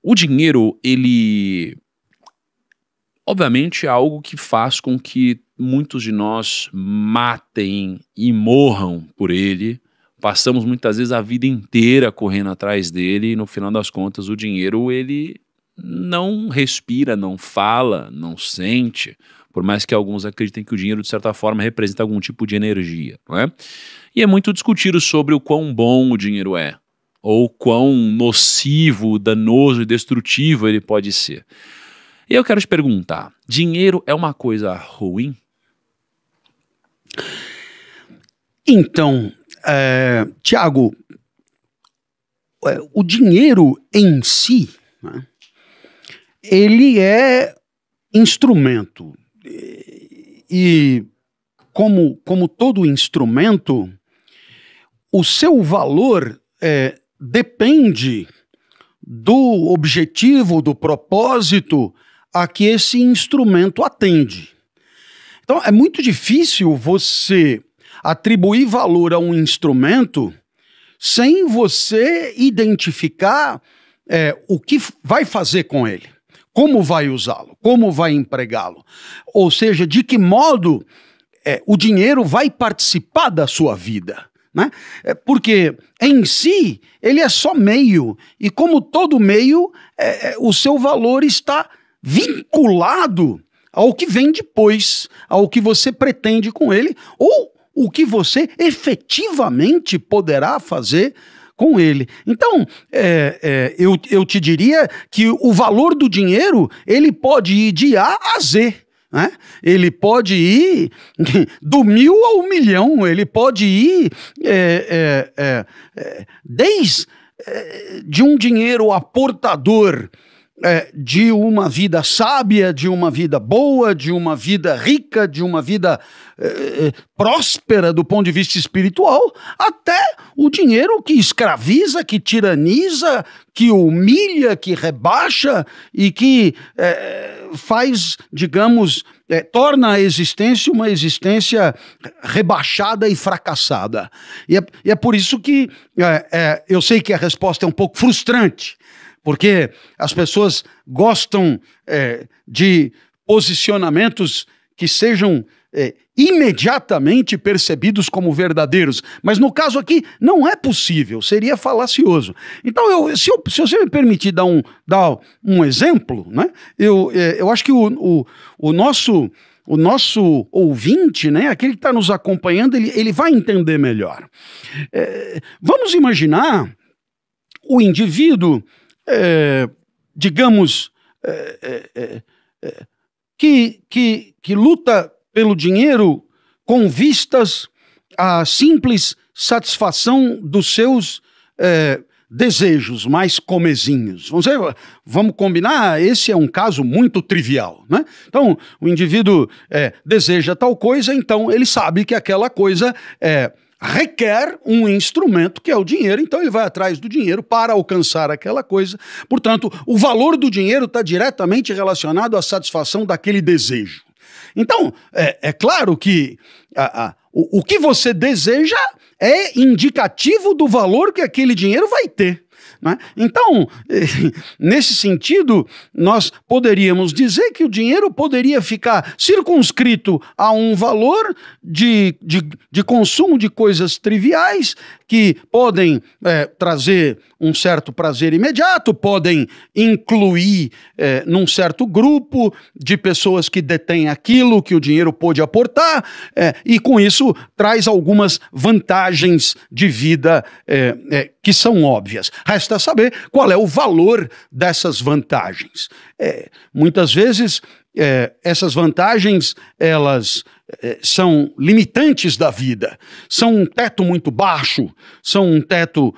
O dinheiro, ele obviamente é algo que faz com que muitos de nós matem e morram por ele. Passamos muitas vezes a vida inteira correndo atrás dele e no final das contas o dinheiro ele não respira, não fala, não sente, por mais que alguns acreditem que o dinheiro de certa forma representa algum tipo de energia, não é? E é muito discutido sobre o quão bom o dinheiro é, ou quão nocivo, danoso e destrutivo ele pode ser. E eu quero te perguntar, dinheiro é uma coisa ruim? Então, Tiago, o dinheiro em si, né, ele é instrumento. E como todo instrumento, o seu valor depende do objetivo, do propósito a que esse instrumento atende. Então, é muito difícil você atribuir valor a um instrumento sem você identificar o que vai fazer com ele, como vai usá-lo, como vai empregá-lo. Ou seja, de que modo o dinheiro vai participar da sua vida. Né? Porque em si ele é só meio, e como todo meio, o seu valor está vinculado ao que vem depois, ao que você pretende com ele, ou o que você efetivamente poderá fazer com ele. Então, eu te diria que o valor do dinheiro, ele pode ir de A a Z. Né? Ele pode ir do 1000 ao 1.000.000, ele pode ir desde de um dinheiro aportador de uma vida sábia, de uma vida boa, de uma vida rica, de uma vida próspera do ponto de vista espiritual, até o dinheiro que escraviza, que tiraniza, que humilha, que rebaixa e que faz, digamos, torna a existência uma existência rebaixada e fracassada. E é por isso que eu sei que a resposta é um pouco frustrante, porque as pessoas gostam de posicionamentos que sejam imediatamente percebidos como verdadeiros. Mas no caso aqui não é possível, seria falacioso. Então, se você me permitir dar um exemplo, né, eu acho que o nosso ouvinte, né, aquele que está nos acompanhando, ele vai entender melhor. Vamos imaginar o indivíduo digamos, que luta pelo dinheiro com vistas à simples satisfação dos seus desejos mais comezinhos. Vamos combinar, esse é um caso muito trivial, né? Então, o indivíduo deseja tal coisa, então ele sabe que aquela coisa requer um instrumento que é o dinheiro, então ele vai atrás do dinheiro para alcançar aquela coisa. Portanto, o valor do dinheiro está diretamente relacionado à satisfação daquele desejo. Então, é claro que o que você deseja é indicativo do valor que aquele dinheiro vai ter. Né? Então, nesse sentido, nós poderíamos dizer que o dinheiro poderia ficar circunscrito a um valor de consumo de coisas triviais que podem trazer um certo prazer imediato, podem incluir num certo grupo de pessoas que detêm aquilo que o dinheiro pôde aportar, e com isso traz algumas vantagens de vida que são óbvias. Resta saber qual é o valor dessas vantagens. Muitas vezes essas vantagens, elas são limitantes da vida, são um teto muito baixo, são um teto,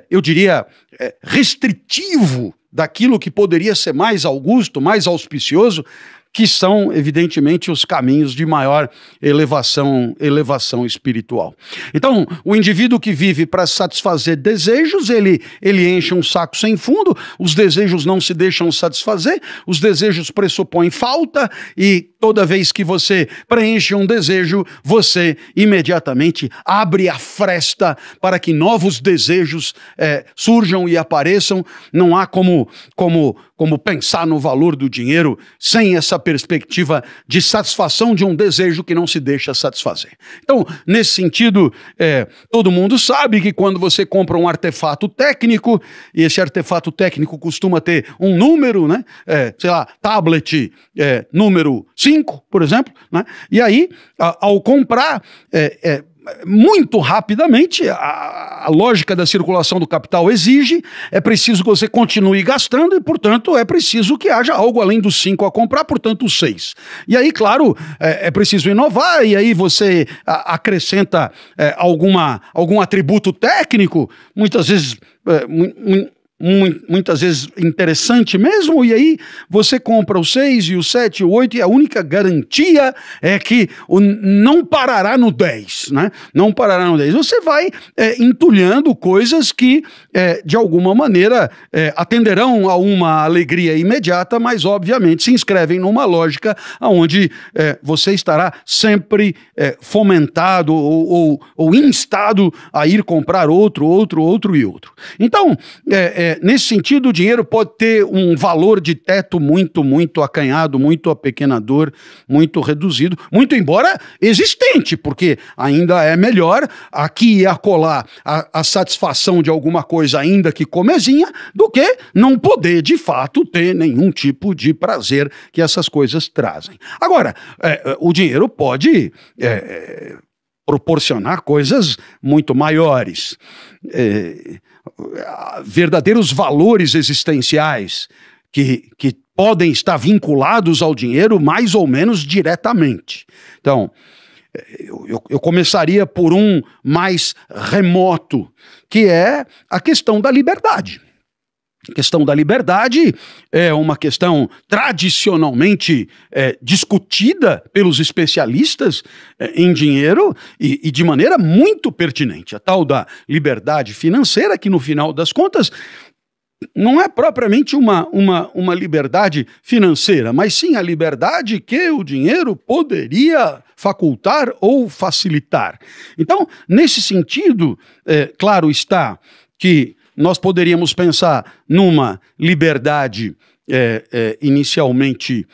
eu diria, restritivo daquilo que poderia ser mais augusto, mais auspicioso, que são, evidentemente, os caminhos de maior elevação espiritual. Então, o indivíduo que vive para satisfazer desejos, ele enche um saco sem fundo, os desejos não se deixam satisfazer, os desejos pressupõem falta, e toda vez que você preenche um desejo, você imediatamente abre a fresta para que novos desejos surjam e apareçam. Não há como pensar no valor do dinheiro sem essa perspectiva de satisfação de um desejo que não se deixa satisfazer. Então, nesse sentido, todo mundo sabe que quando você compra um artefato técnico, e esse artefato técnico costuma ter um número, né? Sei lá, tablet número 5, por exemplo, né? E aí, ao comprar, muito rapidamente, a lógica da circulação do capital exige, é preciso que você continue gastando e, portanto, é preciso que haja algo além dos 5 a comprar, portanto, os 6. E aí, claro, é preciso inovar, e aí você acrescenta algum atributo técnico, muitas vezes interessante mesmo, e aí você compra o 6 e o 7 e o 8, e a única garantia é que não parará no 10, né? Não parará no 10. Você vai entulhando coisas que, de alguma maneira, atenderão a uma alegria imediata, mas, obviamente, se inscrevem numa lógica onde você estará sempre fomentado ou instado a ir comprar outro e outro. Então, nesse sentido, o dinheiro pode ter um valor de teto muito, muito acanhado, muito apequenador, muito reduzido, muito embora existente, porque ainda é melhor aqui e acolá a satisfação de alguma coisa, ainda que comezinha, do que não poder, de fato, ter nenhum tipo de prazer que essas coisas trazem. Agora, o dinheiro pode proporcionar coisas muito maiores. Verdadeiros valores existenciais que podem estar vinculados ao dinheiro mais ou menos diretamente. Então, eu começaria por um mais remoto, que é a questão da liberdade. A questão da liberdade é uma questão tradicionalmente discutida pelos especialistas em dinheiro e de maneira muito pertinente. A tal da liberdade financeira, que no final das contas não é propriamente uma liberdade financeira, mas sim a liberdade que o dinheiro poderia facultar ou facilitar. Então, nesse sentido, claro está que nós poderíamos pensar numa liberdade inicialmente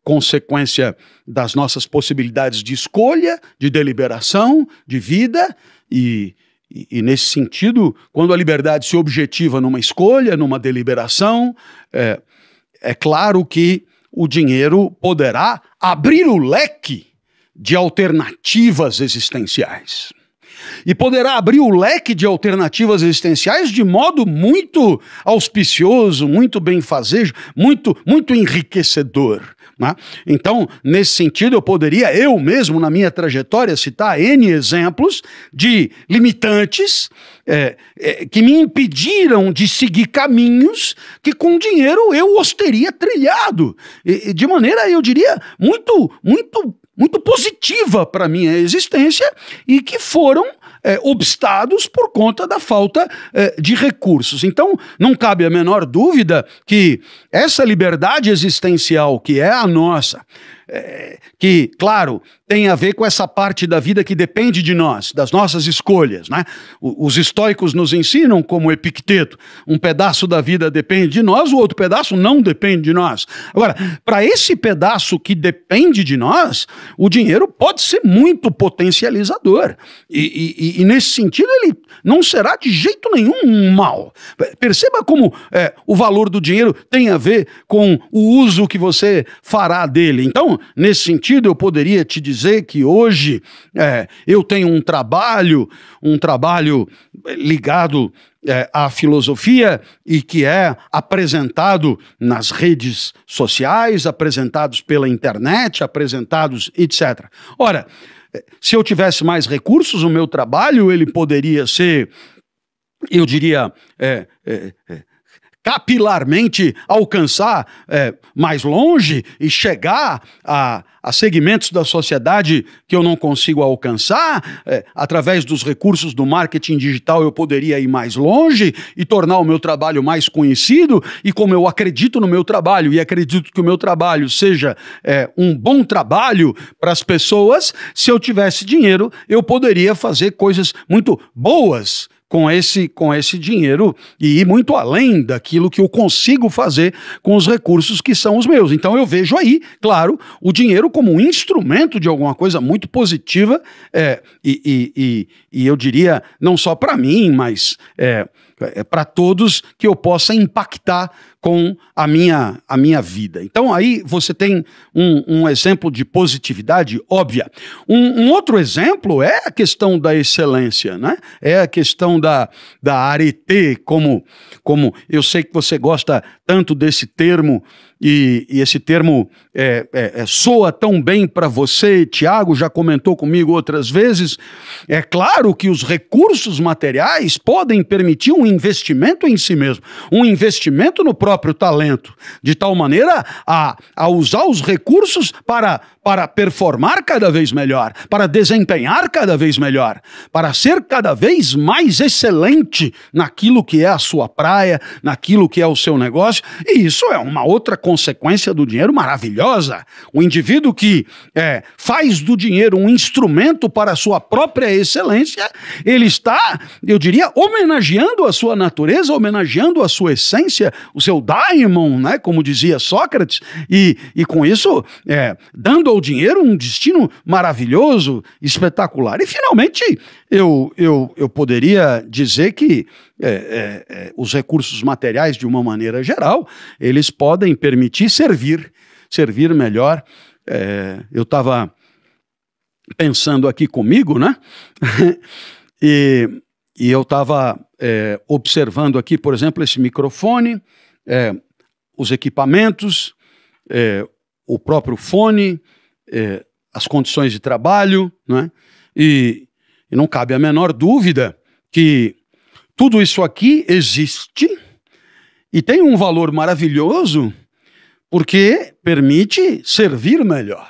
consequência das nossas possibilidades de escolha, de deliberação, de vida, e nesse sentido, quando a liberdade se objetiva numa escolha, numa deliberação, é claro que o dinheiro poderá abrir o leque de alternativas existenciais. E poderá abrir o leque de alternativas existenciais de modo muito auspicioso, muito benfazejo, muito enriquecedor, né? Então, nesse sentido, eu poderia, eu mesmo, na minha trajetória, citar N exemplos de limitantes que me impediram de seguir caminhos que com dinheiro eu os teria trilhado. De maneira, eu diria, muito positiva para a minha existência e que foram obstados por conta da falta de recursos. Então, não cabe a menor dúvida que essa liberdade existencial que é a nossa, que, claro, tem a ver com essa parte da vida que depende de nós, das nossas escolhas, né? Os estoicos nos ensinam, como Epicteto, um pedaço da vida depende de nós, o outro pedaço não depende de nós. Agora, para esse pedaço que depende de nós, o dinheiro pode ser muito potencializador. E nesse sentido, ele não será de jeito nenhum um mal. Perceba como o valor do dinheiro tem a ver com o uso que você fará dele. Então, nesse sentido, eu poderia te dizer que hoje eu tenho um trabalho ligado à filosofia e que é apresentado nas redes sociais, apresentados pela internet, apresentados, etc. Ora, se eu tivesse mais recursos, o meu trabalho ele poderia ser, eu diria, capilarmente alcançar mais longe e chegar a segmentos da sociedade que eu não consigo alcançar. Através dos recursos do marketing digital eu poderia ir mais longe e tornar o meu trabalho mais conhecido, e como eu acredito no meu trabalho e acredito que o meu trabalho seja um bom trabalho para as pessoas, se eu tivesse dinheiro eu poderia fazer coisas muito boas com esse dinheiro e ir muito além daquilo que eu consigo fazer com os recursos que são os meus. Então eu vejo aí, claro, o dinheiro como um instrumento de alguma coisa muito positiva, e eu diria não só para mim, mas para todos, que eu possa impactar com a minha vida. Então aí você tem um exemplo de positividade óbvia. Um outro exemplo é a questão da excelência, né? É a questão da arete, como eu sei que você gosta tanto desse termo, e esse termo soa tão bem para você. Tiago já comentou comigo outras vezes. É claro que os recursos materiais podem permitir um investimento em si mesmo, um investimento no próprio talento, de tal maneira a usar os recursos para performar cada vez melhor, para desempenhar cada vez melhor, para ser cada vez mais excelente naquilo que é a sua praia, naquilo que é o seu negócio. E isso é uma outra consequência do dinheiro maravilhosa. O indivíduo que faz do dinheiro um instrumento para a sua própria excelência, ele está, eu diria, homenageando a sua natureza, homenageando a sua essência, o seu daimon, né, como dizia Sócrates, e com isso dando ao dinheiro um destino maravilhoso, espetacular. E finalmente eu poderia dizer que os recursos materiais, de uma maneira geral, eles podem permitir servir melhor. Eu estava pensando aqui comigo, né? e eu estava observando aqui, por exemplo, esse microfone, os equipamentos, o próprio fone, as condições de trabalho, né? E não cabe a menor dúvida que tudo isso aqui existe e tem um valor maravilhoso porque permite servir melhor.